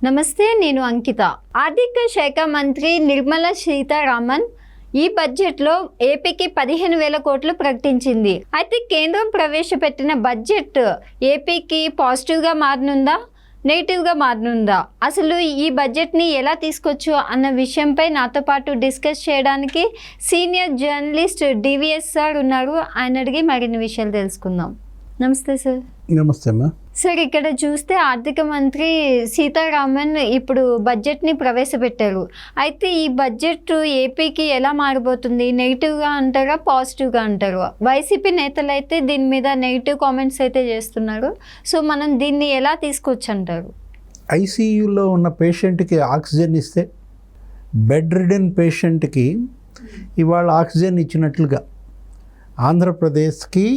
నమస్తే, నేను అంకిత. ఆర్థిక శాఖ మంత్రి నిర్మలా సీతారామన్ ఈ బడ్జెట్లో ఏపీకి 15,000 కోట్లు ప్రకటించింది. అయితే కేంద్రం ప్రవేశపెట్టిన బడ్జెట్ ఏపీకి పాజిటివ్గా మారనుందా, నెగిటివ్గా మారనుందా, అసలు ఈ బడ్జెట్ని ఎలా తీసుకొచ్చు అన్న విషయంపై నాతో పాటు డిస్కస్ చేయడానికి సీనియర్ జర్నలిస్ట్ డివిఎస్ సార్ ఉన్నారు. ఆయన అడిగి మరిన్ని విషయాలు తెలుసుకుందాం. నమస్తే సార్. నమస్తే అమ్మా. సార్, ఇక్కడ చూస్తే ఆర్థిక మంత్రి సీతారామన్ ఇప్పుడు బడ్జెట్ని ప్రవేశపెట్టారు. అయితే ఈ బడ్జెట్ ఏపీకి ఎలా మారబోతుంది? నెగిటివ్గా అంటారా, పాజిటివ్గా అంటారు? వైసీపీ నేతలు అయితే దీని మీద నెగిటివ్ కామెంట్స్ అయితే చేస్తున్నారు. సో మనం దీన్ని ఎలా తీసుకోవచ్చు అంటారు? ఐసీయూలో ఉన్న పేషెంట్కి ఆక్సిజన్ ఇస్తే బెడ్ రిడెన్ పేషెంట్కి ఇవాళ ఆక్సిజన్ ఇచ్చినట్లుగా ఆంధ్రప్రదేశ్కి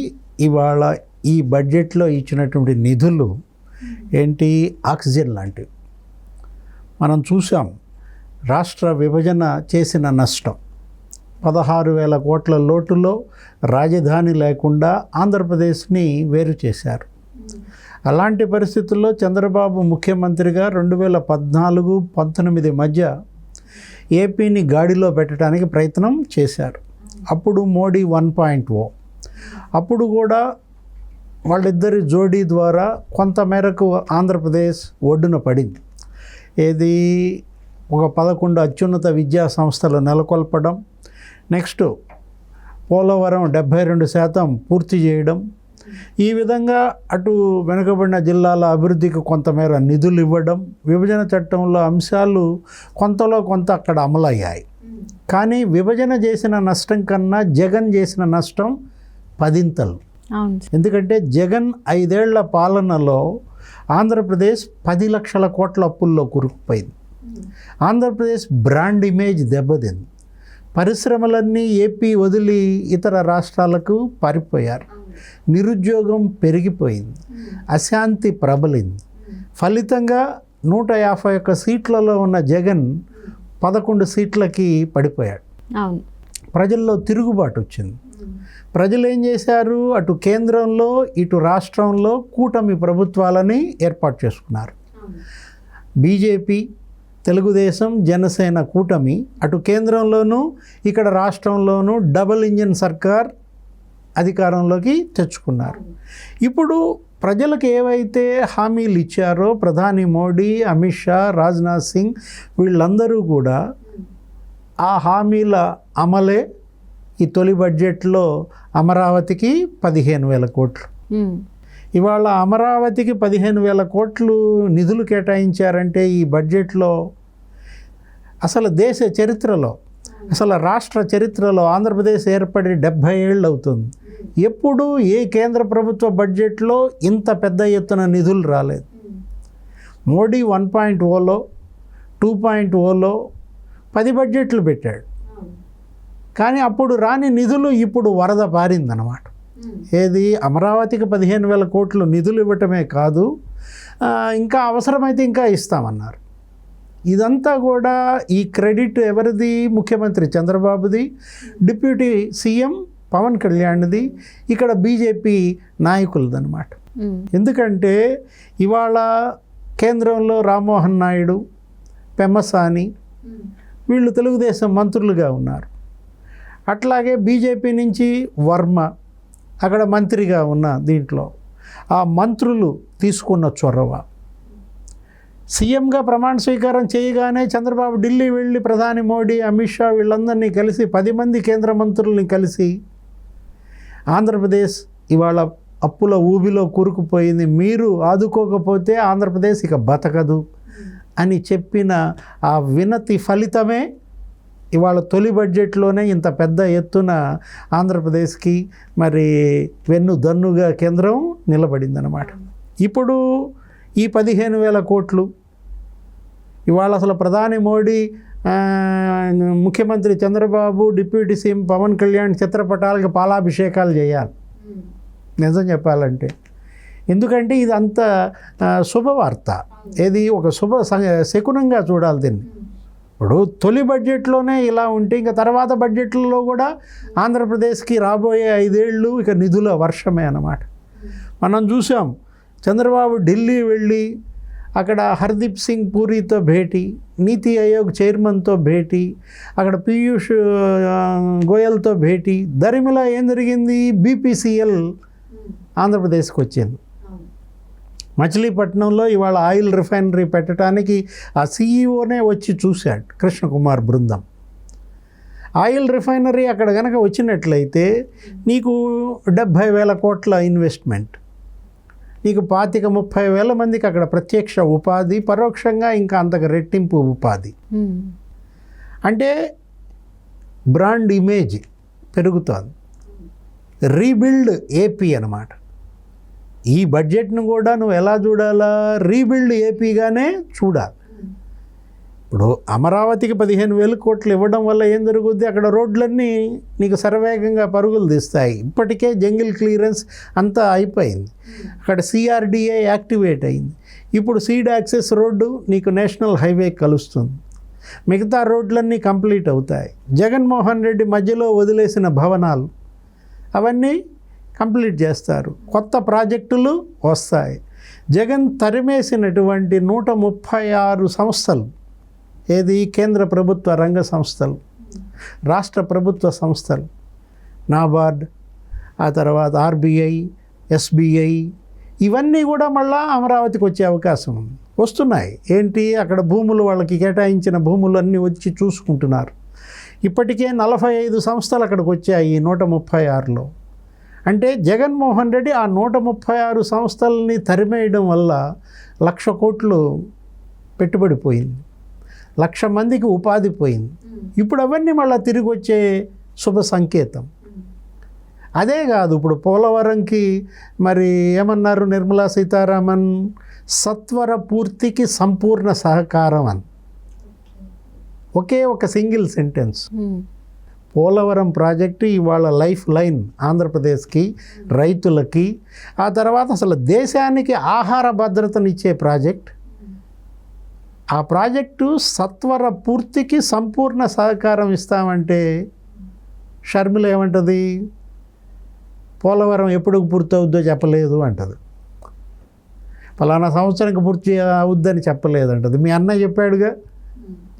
ఇవాళ ఈ బడ్జెట్లో ఇచ్చినటువంటి నిధులు ఏంటి? ఆక్సిజన్ లాంటివి. మనం చూసాం, రాష్ట్ర విభజన చేసిన నష్టం 16,000 కోట్ల లోటులో రాజధాని లేకుండా ఆంధ్రప్రదేశ్ని వేరు చేశారు. అలాంటి పరిస్థితుల్లో చంద్రబాబు ముఖ్యమంత్రిగా 2014-19 మధ్య ఏపీని గాడిలో పెట్టడానికి ప్రయత్నం చేశారు. అప్పుడు మోడీ 1.0. అప్పుడు కూడా వాళ్ళిద్దరి జోడీ ద్వారా కొంతమేరకు ఆంధ్రప్రదేశ్ ఒడ్డున పడింది. ఏది? ఒక 11 అత్యున్నత విద్యా సంస్థలు నెలకొల్పడం, నెక్స్ట్ పోలవరం 72% పూర్తి చేయడం, ఈ విధంగా అటు వెనుకబడిన జిల్లాల అభివృద్ధికి కొంతమేర నిధులు ఇవ్వడం, విభజన చట్టంలో అంశాలు కొంతలో కొంత అక్కడ అమలయ్యాయి. కానీ విభజన చేసిన నష్టం కన్నా జగన్ చేసిన నష్టం 10 ఎందుకంటే జగన్ 5 ఏళ్ల పాలనలో ఆంధ్రప్రదేశ్ 10 లక్షల కోట్ల అప్పుల్లో కూరుకుపోయింది. ఆంధ్రప్రదేశ్ బ్రాండ్ ఇమేజ్ దెబ్బతింది. పరిశ్రమలన్నీ ఏపీ వదిలి ఇతర రాష్ట్రాలకు పారిపోయారు. నిరుద్యోగం పెరిగిపోయింది. అశాంతి ప్రబలింది. ఫలితంగా 151 సీట్లలో ఉన్న జగన్ 11 సీట్లకి పడిపోయాడు. ప్రజల్లో తిరుగుబాటు వచ్చింది. ప్రజలు ఏం చేశారు? అటు కేంద్రంలో ఇటు రాష్ట్రంలో కూటమి ప్రభుత్వాలని ఏర్పాటు చేసుకున్నారు. బీజేపీ, తెలుగుదేశం, జనసేన కూటమి అటు కేంద్రంలోనూ ఇక్కడ రాష్ట్రంలోనూ డబుల్ ఇంజిన్ సర్కార్ అధికారంలోకి తెచ్చుకున్నారు. ఇప్పుడు ప్రజలకు ఏవైతే హామీలు ఇచ్చారో ప్రధాని మోడీ, అమిత్ షా, రాజ్నాథ్ సింగ్ వీళ్ళందరూ కూడా ఆ హామీల అమలే ఈ తొలి బడ్జెట్లో అమరావతికి 15,000 కోట్లు. ఇవాళ అమరావతికి 15,000 కోట్లు నిధులు కేటాయించారంటే ఈ బడ్జెట్లో అసలు దేశ చరిత్రలో, అసలు రాష్ట్ర చరిత్రలో ఆంధ్రప్రదేశ్ ఏర్పడి 70 ఏళ్ళు అవుతుంది. ఎప్పుడు ఏ కేంద్ర ప్రభుత్వ బడ్జెట్లో ఇంత పెద్ద ఎత్తున నిధులు రాలేదు. మోడీ 1.0లో 2.0లో 10 బడ్జెట్లు పెట్టాడు. కానీ అప్పుడు రాని నిధులు ఇప్పుడు వరద పారిందన్నమాట. ఏది? అమరావతికి 15,000 కోట్లు నిధులు ఇవ్వటమే కాదు, ఇంకా అవసరమైతే ఇంకా ఇస్తామన్నారు. ఇదంతా కూడా ఈ క్రెడిట్ ఎవరిది? ముఖ్యమంత్రి చంద్రబాబుది, డిప్యూటీ సీఎం పవన్ కళ్యాణ్ది, ఇక్కడ బీజేపీ నాయకులదన్నమాట. ఎందుకంటే ఇవాళ కేంద్రంలో రామ్మోహన్ నాయుడు, పెమ్మసాని వీళ్ళు తెలుగుదేశం మంత్రులుగా ఉన్నారు. అట్లాగే బీజేపీ నుంచి వర్మ అక్కడ మంత్రిగా ఉన్న దీంట్లో ఆ మంత్రులు తీసుకున్న చొరవ, సీఎంగా ప్రమాణ స్వీకారం చేయగానే చంద్రబాబు ఢిల్లీ వెళ్ళి ప్రధాని మోడీ, అమిత్ షా వీళ్ళందరినీ కలిసి 10 మంది కేంద్ర మంత్రుల్ని కలిసి ఆంధ్రప్రదేశ్ ఇవాళ అప్పుల ఊబిలో కూరుకుపోయింది, మీరు ఆదుకోకపోతే ఆంధ్రప్రదేశ్ ఇక బతకదు అని చెప్పిన ఆ వినతి ఫలితమే ఇవాళ తొలి బడ్జెట్లోనే ఇంత పెద్ద ఎత్తున ఆంధ్రప్రదేశ్కి మరి వెన్నుదన్నుగా కేంద్రం నిలబడిందనమాట. ఇప్పుడు ఈ 15,000 కోట్లు ఇవాళ అసలు ప్రధాని మోడీ, ముఖ్యమంత్రి చంద్రబాబు, డిప్యూటీ సీఎం పవన్ కళ్యాణ్ చిత్రపటాలకు పాలాభిషేకాలు చేయాలి నిజం చెప్పాలంటే. ఎందుకంటే ఇది అంత శుభవార్త. ఏది? ఒక శకునంగా చూడాలి దీన్ని. ఇప్పుడు తొలి బడ్జెట్లోనే ఇలా ఉంటే ఇంకా తర్వాత బడ్జెట్లలో కూడా ఆంధ్రప్రదేశ్కి రాబోయే 5 ఏళ్ళు ఇక నిధుల వర్షమే అన్నమాట. మనం చూసాం, చంద్రబాబు ఢిల్లీ వెళ్ళి అక్కడ హర్దీప్ సింగ్ పూరితో భేటీ, నీతి ఆయోగ్ చైర్మన్తో భేటీ, అక్కడ పీయూష్ గోయల్తో భేటీ. దరిమిలా ఏం జరిగింది, బీపీసీఎల్ ఆంధ్రప్రదేశ్కి వచ్చింది. మచిలీపట్నంలో ఇవాళ ఆయిల్ రిఫైనరీ పెట్టడానికి ఆ సీఈఓనే వచ్చి చూశాడు, కృష్ణకుమార్ బృందం. ఆయిల్ రిఫైనరీ అక్కడ కనుక వచ్చినట్లయితే నీకు 70,000 కోట్ల ఇన్వెస్ట్మెంట్, నీకు 25,000-30,000 మందికి అక్కడ ప్రత్యక్ష ఉపాధి, పరోక్షంగా ఇంకా అంతకు రెట్టింపు ఉపాధి. అంటే బ్రాండ్ ఇమేజ్ పెరుగుతోంది. రీబిల్డ్ ఏపీ అన్నమాట. ఈ బడ్జెట్ను కూడా నువ్వు ఎలా చూడాలా, రీబిల్డ్ ఏపీగానే చూడాలి. ఇప్పుడు అమరావతికి 15,000 కోట్లు ఇవ్వడం వల్ల ఏం జరుగుద్ది, అక్కడ రోడ్లన్నీ నీకు శరవేగంగా పరుగులు తీస్తాయి. ఇప్పటికే జంగిల్ క్లియరెన్స్ అంతా అయిపోయింది. అక్కడ సిఆర్డిఏ యాక్టివేట్ అయింది. ఇప్పుడు సీడ్ యాక్సెస్ రోడ్డు నీకు నేషనల్ హైవే కలుస్తుంది. మిగతా రోడ్లన్నీ కంప్లీట్ అవుతాయి. జగన్మోహన్ రెడ్డి మధ్యలో వదిలేసిన భవనాలు అవన్నీ కంప్లీట్ చేస్తారు. కొత్త ప్రాజెక్టులు వస్తాయి. జగన్ తరిమేసినటువంటి 136 సంస్థలు, ఏది కేంద్ర ప్రభుత్వ రంగ సంస్థలు, రాష్ట్ర ప్రభుత్వ సంస్థలు, నాబార్డ్, ఆ తర్వాత ఆర్బీఐ, ఎస్బీఐ, ఇవన్నీ కూడా మళ్ళా అమరావతికి వచ్చే అవకాశం ఉంది. వస్తున్నాయి. ఏంటి, అక్కడ భూములు వాళ్ళకి కేటాయించిన భూములు అన్నీ వచ్చి చూసుకుంటున్నారు. ఇప్పటికే 45 సంస్థలు అక్కడికి వచ్చాయి 136లో. అంటే జగన్మోహన్ రెడ్డి ఆ 136 సంస్థలని తరిమేయడం వల్ల 1,00,000 కోట్లు పెట్టుబడి పోయింది, 1,00,000 మందికి ఉపాధి పోయింది. ఇప్పుడు అవన్నీ మళ్ళీ తిరిగి వచ్చే శుభ సంకేతం. అదే కాదు, ఇప్పుడు పోలవరంకి మరి ఏమన్నారు నిర్మలా సీతారామన్, సత్వర పూర్తికి సంపూర్ణ సహకారం అని. ఒకే ఒక సింగిల్ సెంటెన్స్. పోలవరం ప్రాజెక్టు ఇవాళ లైఫ్ లైన్ ఆంధ్రప్రదేశ్కి, రైతులకి, ఆ తర్వాత అసలు దేశానికి ఆహార భద్రతనిచ్చే ప్రాజెక్ట్. ఆ ప్రాజెక్టు సత్వర పూర్తికి సంపూర్ణ సహకారం ఇస్తామంటే షర్మిల ఏమంటుంది, పోలవరం ఎప్పుడు పూర్తవుద్దో చెప్పలేదు అంటది. ఫలానా సంవత్సరానికి పూర్తి అవుద్దని చెప్పలేదు అంటది. మీ అన్న చెప్పాడుగా,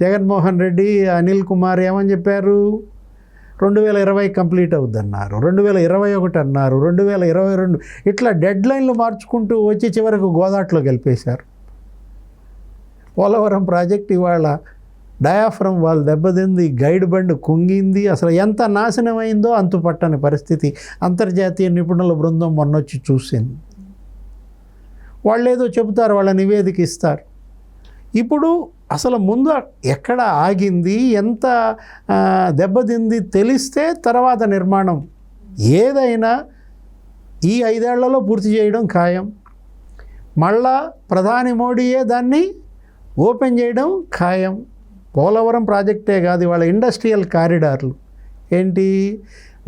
జగన్మోహన్ రెడ్డి, అనిల్ కుమార్ ఏమని చెప్పారు, 2020 కంప్లీట్ అవుద్దన్నారు, 2021 అన్నారు, 2022, ఇట్లా డెడ్ లైన్లు మార్చుకుంటూ వచ్చి చివరకు గోదాట్లో గెలిపేశారు. పోలవరం ప్రాజెక్ట్ ఇవాళ డయాఫ్రమ్ వాళ్ళు దెబ్బతింది, గైడ్ బండ్ కుంగింది. అసలు ఎంత నాశనమైందో అంతుపట్టని పరిస్థితి. అంతర్జాతీయ నిపుణుల బృందం మొన్నొచ్చి చూసింది. వాళ్ళు ఏదో చెబుతారు, వాళ్ళ నివేదిక ఇస్తారు. ఇప్పుడు అసలు ముందు ఎక్కడ ఆగింది, ఎంత దెబ్బతింది తెలిస్తే తర్వాత నిర్మాణం ఏదైనా ఈ 5 ఏళ్లలో పూర్తి చేయడం ఖాయం. మళ్ళా ప్రధాని మోడీయే దాన్ని ఓపెన్ చేయడం ఖాయం. పోలవరం ప్రాజెక్టే కాదు, ఇవాళ ఇండస్ట్రియల్ కారిడార్లు ఏంటి,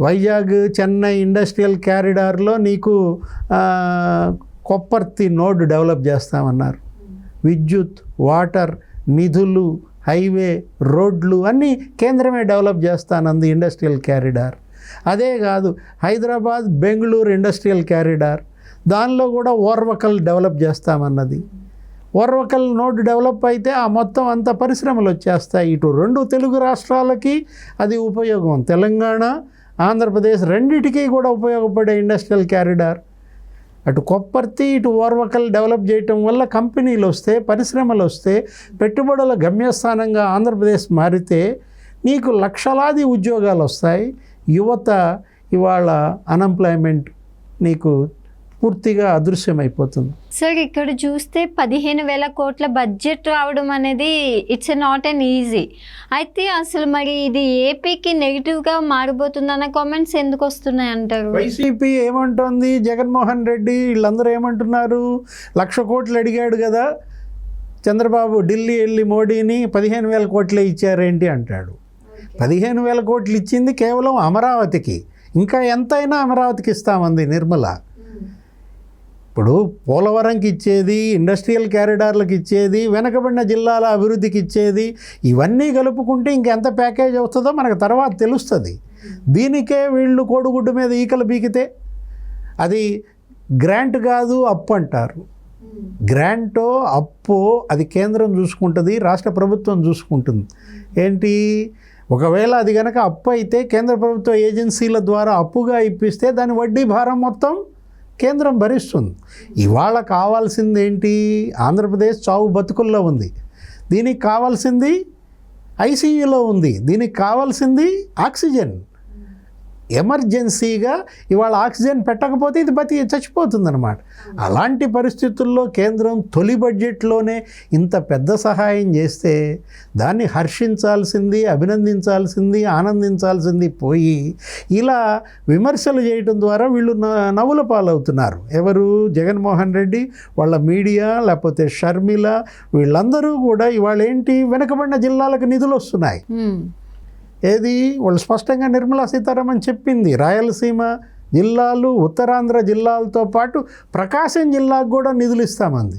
వైజాగ్ చెన్నై ఇండస్ట్రియల్ కారిడార్లో నీకు కొప్పర్తి నోడ్ డెవలప్ చేస్తామన్నారు. విద్యుత్, వాటర్, నిధులు, హైవే, రోడ్లు అన్నీ కేంద్రమే డెవలప్ చేస్తానంది ఇండస్ట్రియల్ కారిడార్. అదే కాదు, హైదరాబాద్ బెంగళూరు ఇండస్ట్రియల్ కారిడార్, దానిలో కూడా ఓర్వకల్ డెవలప్ చేస్తామన్నది. ఓర్వకల్ నోడ్ డెవలప్ అయితే ఆ మొత్తం అంత పరిశ్రమలు వచ్చేస్తాయి. ఇటు 2 తెలుగు రాష్ట్రాలకి అది ఉపయోగం. తెలంగాణ, ఆంధ్రప్రదేశ్ రెండిటికీ కూడా ఉపయోగపడే ఇండస్ట్రియల్ కారిడార్. అటు కొప్పర్తి, ఇటు ఓర్వకల్ డెవలప్ చేయటం వల్ల కంపెనీలు వస్తే, పరిశ్రమలు వస్తే, పెట్టుబడుల గమ్యస్థానంగా ఆంధ్రప్రదేశ్ మారితే నీకు లక్షలాది ఉద్యోగాలు వస్తాయి. యువత ఇవాళ అన్ఎంప్లాయ్మెంట్ నీకు పూర్తిగా అదృశ్యమైపోతుంది. సార్, ఇక్కడ చూస్తే 15,000 కోట్ల బడ్జెట్ రావడం అనేది ఇట్స్ నాట్ అన్ ఈజీ. అయితే అసలు మరి ఇది ఏపీకి నెగిటివ్గా మారిపోతుందన్న కామెంట్స్ ఎందుకు వస్తున్నాయి అంటారు? వైసీపీ ఏమంటోంది, జగన్మోహన్ రెడ్డి వీళ్ళందరూ ఏమంటున్నారు, 1,00,000 కోట్లు అడిగాడు కదా చంద్రబాబు, ఢిల్లీ వెళ్ళి మోడీని 15,000 కోట్లే ఇచ్చారేంటి అంటాడు. 15,000 కోట్లు ఇచ్చింది కేవలం అమరావతికి, ఇంకా ఎంతైనా అమరావతికి ఇస్తామంది నిర్మల. ఇప్పుడు పోలవరంకి ఇచ్చేది, ఇండస్ట్రియల్ కారిడార్లకు ఇచ్చేది, వెనకబడిన జిల్లాల అభివృద్ధికి ఇచ్చేది, ఇవన్నీ కలుపుకుంటే ఇంకెంత ప్యాకేజ్ అవుతుందో మనకు తర్వాత తెలుస్తుంది. దీనికే వీళ్ళు కోడిగుడ్డు మీద ఈకలు బీకితే అది గ్రాంట్ కాదు, అప్పు అంటారు. గ్రాంటో అప్పో అది కేంద్రం చూసుకుంటుంది, రాష్ట్ర ప్రభుత్వం చూసుకుంటుంది. ఏంటి, ఒకవేళ అది కనుక అప్పు అయితే కేంద్ర ప్రభుత్వ ఏజెన్సీల ద్వారా అప్పుగా ఇప్పిస్తే దాని వడ్డీ భారం మొత్తం కేంద్రం భరిస్తుంది. ఇవాళ కావాల్సింది ఏంటి, ఆంధ్రప్రదేశ్ చావు బతుకుల్లో ఉంది, దీనికి కావాల్సింది ఐసీయూలో ఉంది, దీనికి కావాల్సింది ఆక్సిజన్. ఎమర్జెన్సీగా ఇవాళ ఆక్సిజన్ పెట్టకపోతే ఇది చచ్చిపోతుందన్నమాట. అలాంటి పరిస్థితుల్లో కేంద్రం తొలి బడ్జెట్లోనే ఇంత పెద్ద సహాయం చేస్తే దాన్ని హర్షించాల్సింది, అభినందించాల్సింది, ఆనందించాల్సింది పోయి ఇలా విమర్శలు చేయడం ద్వారా వీళ్ళు నవ్వుల పాలవుతున్నారు. ఎవరు, జగన్మోహన్ రెడ్డి, వాళ్ళ మీడియా, లేకపోతే షర్మిల, వీళ్ళందరూ కూడా ఇవాళ ఏంటి, వెనుకబడిన జిల్లాలకు నిధులు వస్తున్నాయి. ఏది, వాళ్ళు స్పష్టంగా నిర్మలా సీతారామన్ చెప్పింది, రాయలసీమ జిల్లాలు, ఉత్తరాంధ్ర జిల్లాలతో పాటు ప్రకాశం జిల్లాకు కూడా నిధులు ఇస్తామంది.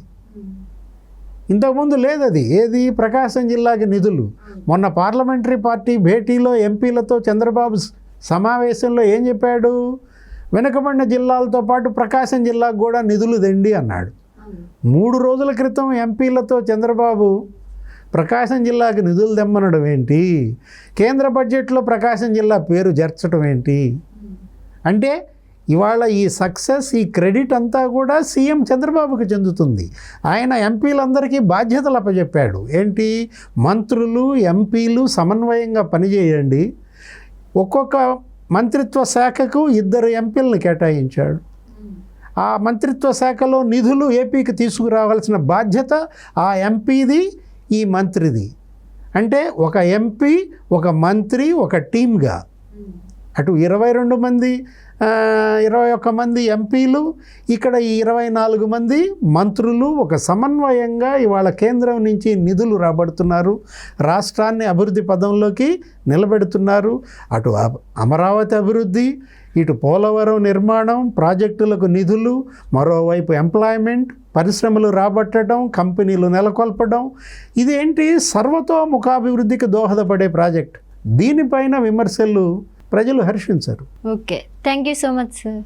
ఇంతకుముందు లేదు అది. ఏది, ప్రకాశం జిల్లాకి నిధులు. మొన్న పార్లమెంటరీ పార్టీ భేటీలో ఎంపీలతో చంద్రబాబు సమావేశంలో ఏం చెప్పాడు, వెనుకబడిన జిల్లాలతో పాటు ప్రకాశం జిల్లాకు కూడా నిధులు దండి అన్నాడు. 3 రోజుల క్రితం ఎంపీలతో చంద్రబాబు ప్రకాశం జిల్లాకి నిధులు తెమ్మనడం ఏంటి, కేంద్ర బడ్జెట్లో ప్రకాశం జిల్లా పేరు చేర్చడం ఏంటి అంటే, ఇవాళ ఈ సక్సెస్, ఈ క్రెడిట్ అంతా కూడా సీఎం చంద్రబాబుకి చెందుతుంది. ఆయన ఎంపీలందరికీ బాధ్యతలు అప్పచెప్పాడు. ఏంటి, మంత్రులు, ఎంపీలు సమన్వయంగా పనిచేయండి. ఒక్కొక్క మంత్రిత్వ శాఖకు 2 ఎంపీలను కేటాయించాడు. ఆ మంత్రిత్వ శాఖలో నిధులు ఏపీకి తీసుకురావాల్సిన బాధ్యత ఆ ఎంపీది, ఈ మంత్రిది. అంటే ఒక ఎంపీ, ఒక మంత్రి, ఒక టీమ్గా అటు 22 మంది 21 మంది ఎంపీలు, ఇక్కడ ఈ 24 మంది మంత్రులు ఒక సమన్వయంగా ఇవాళ కేంద్రం నుంచి నిధులు రాబడుతున్నారు, రాష్ట్రాన్ని అభివృద్ధి పదంలోకి నిలబెడుతున్నారు. అటు అమరావతి అభివృద్ధి, ఇటు పోలవరం నిర్మాణం, ప్రాజెక్టులకు నిధులు, మరోవైపు ఎంప్లాయ్మెంట్, పరిశ్రమలు రాబట్టడం, కంపెనీలు నెలకొల్పడం, ఇదేంటి, సర్వతోముఖాభివృద్ధికి దోహదపడే ప్రాజెక్ట్. దీనిపైన విమర్శలు ప్రజలు హర్షించరు. Okay, thank you so much sir.